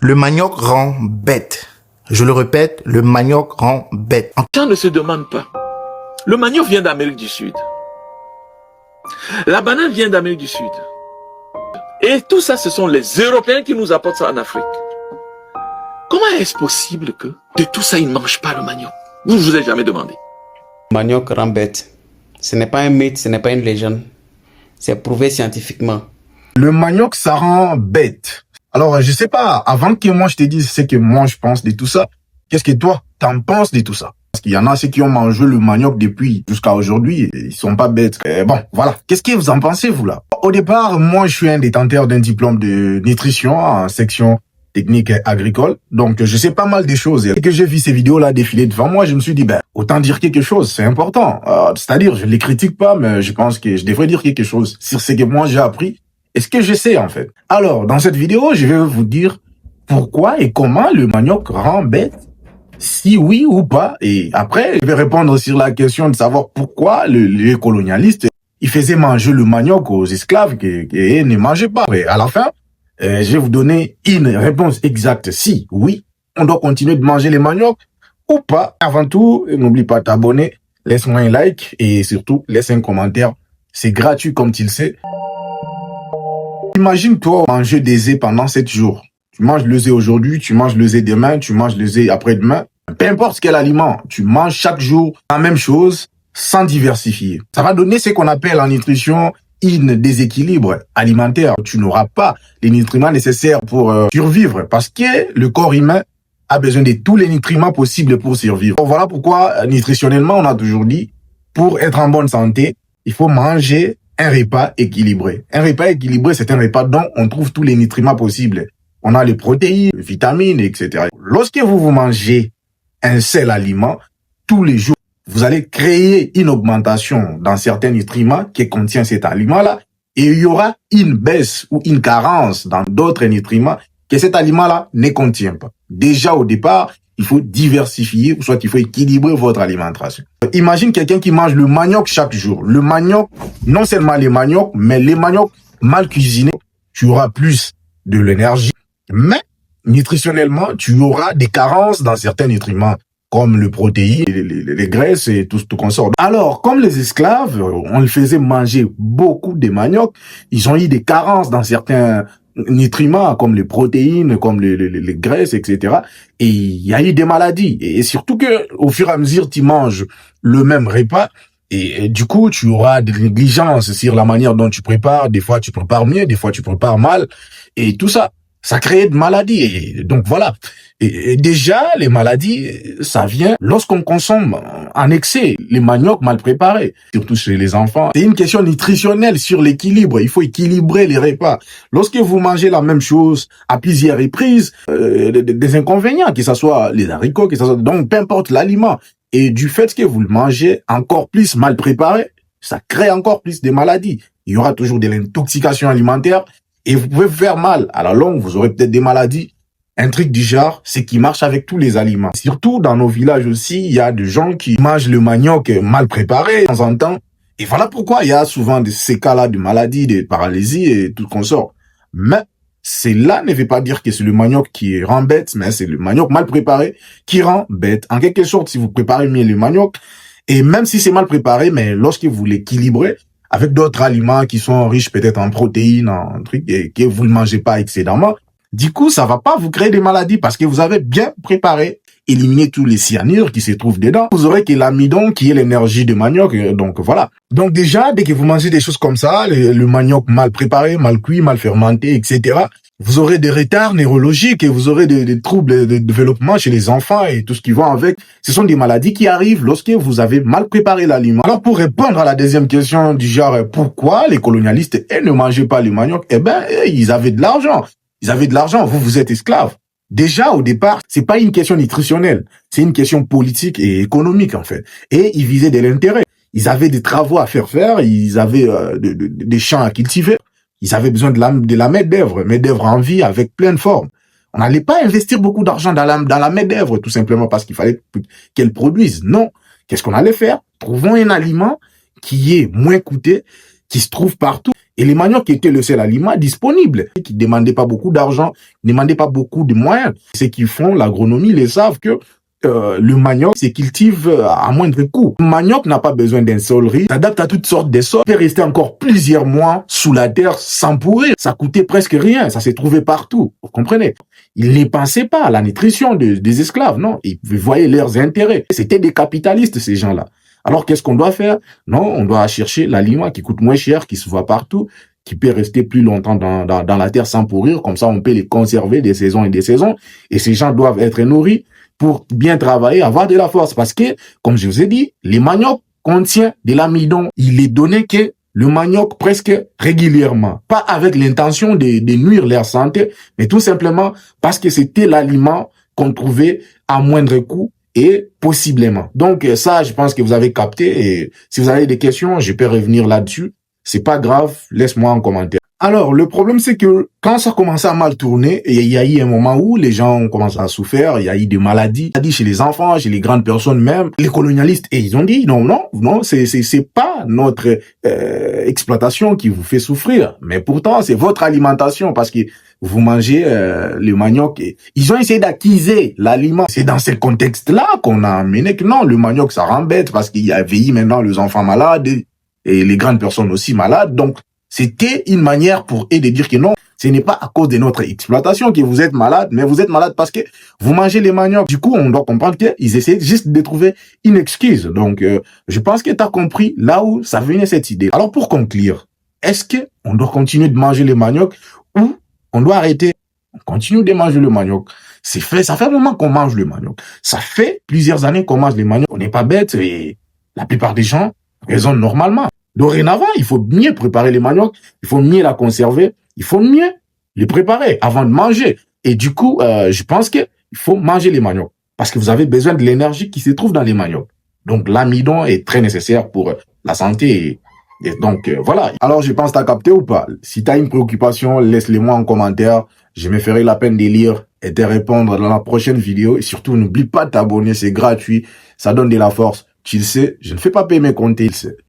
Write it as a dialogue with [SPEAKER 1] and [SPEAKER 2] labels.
[SPEAKER 1] Le manioc rend bête. Je le répète, le manioc rend bête.
[SPEAKER 2] Les gens ne se demandent pas. Le manioc vient d'Amérique du Sud. La banane vient d'Amérique du Sud. Et tout ça, ce sont les Européens qui nous apportent ça en Afrique. Comment est-ce possible que de tout ça, ils ne mangent pas le manioc? Vous ne vous êtes jamais demandé.
[SPEAKER 3] Le manioc rend bête. Ce n'est pas un mythe, ce n'est pas une légende. C'est prouvé scientifiquement.
[SPEAKER 4] Le manioc, ça rend bête. Alors, je sais pas, avant que moi je te dise ce que moi je pense de tout ça, qu'est-ce que toi, t'en penses de tout ça? Parce qu'il y en a ceux qui ont mangé le manioc depuis jusqu'à aujourd'hui, ils sont pas bêtes. Bon, voilà. Qu'est-ce que vous en pensez, vous, là? Au départ, moi, je suis un détenteur d'un diplôme de nutrition en section technique agricole. Donc, je sais pas mal des choses. Et que j'ai vu ces vidéos-là défiler devant moi, je me suis dit, autant dire quelque chose, c'est important. C'est-à-dire, je les critique pas, mais je pense que je devrais dire quelque chose sur ce que moi j'ai appris et ce que je sais, en fait. Alors, dans cette vidéo, je vais vous dire pourquoi et comment le manioc rend bête, si oui ou pas. Et après, je vais répondre sur la question de savoir pourquoi les colonialistes, ils faisaient manger le manioc aux esclaves et ne mangeaient pas. Et à la fin, je vais vous donner une réponse exacte. Si oui, on doit continuer de manger les maniocs ou pas. Avant tout, n'oublie pas de t'abonner, laisse-moi un like et surtout, laisse un commentaire. C'est gratuit comme tu le sais. Imagine-toi manger des œufs pendant 7 jours. Tu manges le œuf aujourd'hui, tu manges le œuf demain, tu manges le œuf après-demain. Peu importe quel aliment, tu manges chaque jour la même chose sans diversifier. Ça va donner ce qu'on appelle en nutrition un déséquilibre alimentaire. Tu n'auras pas les nutriments nécessaires pour survivre parce que le corps humain a besoin de tous les nutriments possibles pour survivre. Donc voilà pourquoi nutritionnellement on a toujours dit pour être en bonne santé, il faut manger un repas équilibré. Un repas équilibré, c'est un repas dont on trouve tous les nutriments possibles. On a les protéines, les vitamines, etc. Lorsque vous mangez un seul aliment, tous les jours, vous allez créer une augmentation dans certains nutriments qui contient cet aliment-là, et il y aura une baisse ou une carence dans d'autres nutriments que cet aliment-là ne contient pas. Déjà au départ, il faut diversifier, ou soit il faut équilibrer votre alimentation. Imagine quelqu'un qui mange le manioc chaque jour. Le manioc, non seulement les maniocs, mais les maniocs mal cuisinés, tu auras plus de l'énergie, mais nutritionnellement, tu auras des carences dans certains nutriments, comme le protéine, les graisses et tout ce qu'on sort. Alors, comme les esclaves, on les faisait manger beaucoup de manioc, ils ont eu des carences dans certains nutriments, comme les protéines, comme les graisses, etc. Et il y a eu des maladies. Et surtout que, au fur et à mesure, tu manges le même repas, et du coup, tu auras des négligences sur la manière dont tu prépares. Des fois, tu prépares mieux, des fois, tu prépares mal. Et tout ça, ça crée de maladies. Et donc, voilà. Et déjà, les maladies, ça vient lorsqu'on consomme en excès les maniocs mal préparés, surtout chez les enfants. C'est une question nutritionnelle sur l'équilibre. Il faut équilibrer les repas. Lorsque vous mangez la même chose à plusieurs reprises, des inconvénients, que ce soit les haricots, que ce soit, donc peu importe l'aliment. Et du fait que vous le mangez encore plus mal préparé, ça crée encore plus de maladies. Il y aura toujours de l'intoxication alimentaire et vous pouvez vous faire mal. À la longue, vous aurez peut-être des maladies. Un truc du genre, c'est qui marche avec tous les aliments. Surtout dans nos villages aussi, il y a des gens qui mangent le manioc mal préparé de temps en temps. Et voilà pourquoi il y a souvent ces cas-là de maladies, de paralysie et tout qu'on sort. Mais cela ne veut pas dire que c'est le manioc qui rend bête, mais c'est le manioc mal préparé qui rend bête. En quelque sorte, si vous préparez mieux le manioc, et même si c'est mal préparé, mais lorsque vous l'équilibrez avec d'autres aliments qui sont riches peut-être en protéines, en trucs, et que vous ne mangez pas excédemment, du coup, ça va pas vous créer des maladies parce que vous avez bien préparé, éliminé tous les cyanures qui se trouvent dedans. Vous aurez que l'amidon qui est l'énergie du manioc. Donc voilà. Donc déjà, dès que vous mangez des choses comme ça, le manioc mal préparé, mal cuit, mal fermenté, etc., vous aurez des retards neurologiques et vous aurez des troubles de développement chez les enfants et tout ce qui va avec. Ce sont des maladies qui arrivent lorsque vous avez mal préparé l'aliment. Alors pour répondre à la deuxième question du genre pourquoi les colonialistes ne mangeaient pas le manioc, ils avaient de l'argent. Ils avaient de l'argent, vous êtes esclaves. Déjà, au départ, c'est pas une question nutritionnelle, c'est une question politique et économique, en fait. Et ils visaient de l'intérêt. Ils avaient des travaux à faire, ils avaient des champs à cultiver. Ils avaient besoin de la main-d'œuvre en vie avec pleine forme. On n'allait pas investir beaucoup d'argent dans la main-d'œuvre, tout simplement parce qu'il fallait qu'elle produise. Non. Qu'est-ce qu'on allait faire? Trouvons un aliment qui est moins coûteux, qui se trouve partout, Et les maniocs étaient le seul aliment disponible, qui ne demandait pas beaucoup d'argent, ne demandait pas beaucoup de moyens. Ceux qui font l'agronomie, les savent que le manioc se cultive à moindre coût. Le manioc n'a pas besoin d'un sol riche, s'adapte à toutes sortes de sols, peut rester encore plusieurs mois sous la terre sans pourrir. Ça coûtait presque rien, ça s'est trouvé partout. Vous comprenez? Ils ne pensaient pas à la nutrition des esclaves, non. Ils voyaient leurs intérêts. C'était des capitalistes, ces gens-là. Alors, qu'est-ce qu'on doit faire? Non, on doit chercher l'aliment qui coûte moins cher, qui se voit partout, qui peut rester plus longtemps dans la terre sans pourrir. Comme ça, on peut les conserver des saisons et des saisons. Et ces gens doivent être nourris pour bien travailler, avoir de la force. Parce que, comme je vous ai dit, les maniocs contiennent de l'amidon. Il est donné que le manioc presque régulièrement. Pas avec l'intention de nuire leur santé, mais tout simplement parce que c'était l'aliment qu'on trouvait à moindre coût et possiblement. Donc ça, je pense que vous avez capté, et si vous avez des questions, je peux revenir là-dessus. C'est pas grave, laisse-moi en commentaire. Alors, le problème, c'est que quand ça commençait à mal tourner, il y a eu un moment où les gens ont commencé à souffrir, il y a eu des maladies chez les enfants, chez les grandes personnes même, les colonialistes, et ils ont dit, non, c'est pas notre exploitation qui vous fait souffrir, mais pourtant, c'est votre alimentation, parce que vous mangez le manioc. Et ils ont essayé d'acquiser l'aliment. C'est dans ce contexte-là qu'on a amené que non, le manioc, ça rend bête, parce qu'il y a vieilli maintenant les enfants malades, et les grandes personnes aussi malades, donc c'était une manière pour eux de dire que non, ce n'est pas à cause de notre exploitation que vous êtes malade, mais vous êtes malade parce que vous mangez les maniocs. Du coup, on doit comprendre qu'ils essaient juste de trouver une excuse. Donc, je pense que tu as compris là où ça venait cette idée. Alors, pour conclure, est-ce que on doit continuer de manger les maniocs ou on doit arrêter? On continue de manger le manioc. Ça fait un moment qu'on mange le manioc. Ça fait plusieurs années qu'on mange les maniocs. On n'est pas bête et la plupart des gens raisonnent normalement. Dorénavant, il faut mieux préparer les maniocs, il faut mieux la conserver, il faut mieux les préparer avant de manger. Et du coup, je pense qu'il faut manger les maniocs parce que vous avez besoin de l'énergie qui se trouve dans les maniocs. Donc, l'amidon est très nécessaire pour la santé. Et donc, voilà. Alors, je pense que tu as capté ou pas? Si tu as une préoccupation, laisse-les-moi en commentaire. Je me ferai la peine de lire et de répondre dans la prochaine vidéo. Et surtout, n'oublie pas de t'abonner, c'est gratuit. Ça donne de la force. Tu le sais, je ne fais pas payer mes comptes, il sait.